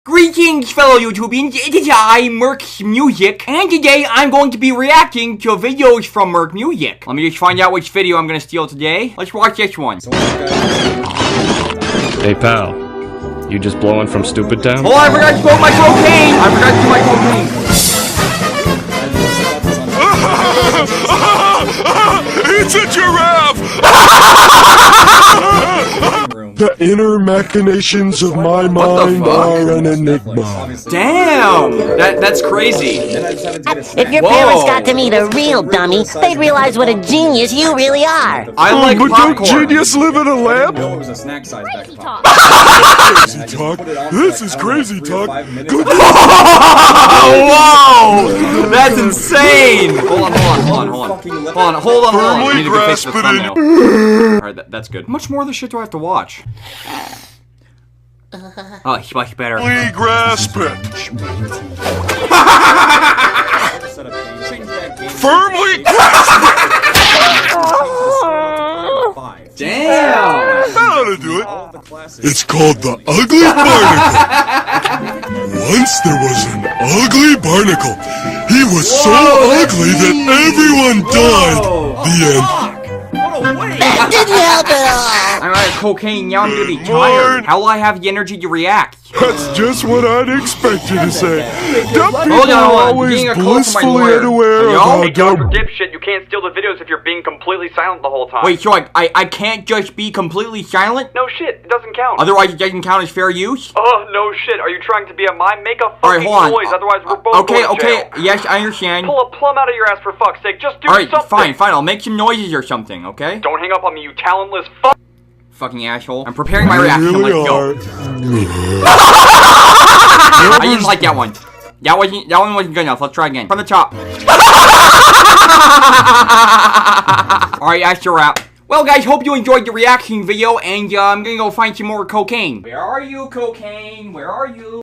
Greetings, fellow YouTubians, it is I, Merc Music, and today I'm going to be reacting to videos from Merc Music. Let me just find out which video I'm gonna steal today. Let's watch this one. Hey pal, you just blowing from Stupid Town? Oh, I forgot to smoke my cocaine! I forgot to do my cocaine! It's a giraffe! The inner machinations of my mind are an enigma. Damn! That's crazy. If your parents got to meet a real dummy, they'd realize what a genius you really are. I like but popcorn. don't genius live in a lab? Crazy talk. Crazy talk. This is crazy talk. Good. Whoa! That's insane! Hold on. I need to go fix the thumbnail. Alright, that's good. How much more of this shit do I have to watch? Oh, it's much better. Firmly grasp it. Firmly grasp it. Damn! I know how to do it. It's called the Ugly Barnacle. Once there was an ugly barnacle. He was so ugly that everyone died. The end. That didn't help at all. I'm out of cocaine, now I'm gonna be tired. How will I have the energy to react? That's just what I'd expect you to say. Dumb people Hold are on. always Getting a call from my blissfully lawyer. unaware of Yo? how Hey, dumb... Dipshit, you can't steal the videos if you're being completely silent the whole time. Wait, so I can't just be completely silent? No shit, it doesn't count. Otherwise it doesn't count as fair use? Oh, no shit, are you trying to be a mime? Make a Alright, fucking hold on. noise, otherwise we're both going to jail. Yes, I understand. Pull a plum out of your ass for fuck's sake, just do Alright, something. fine, I'll make some noises or something, okay? Don't hang up on me, you talentless fuck. Fucking asshole. I'm preparing my You reaction, really let's go. are. I didn't like that one. That one wasn't good enough. Let's try again. From the top. Alright, that's your wrap. Well, guys, hope you enjoyed the reaction video, and I'm gonna go find some more cocaine. Where are you, cocaine? Where are you?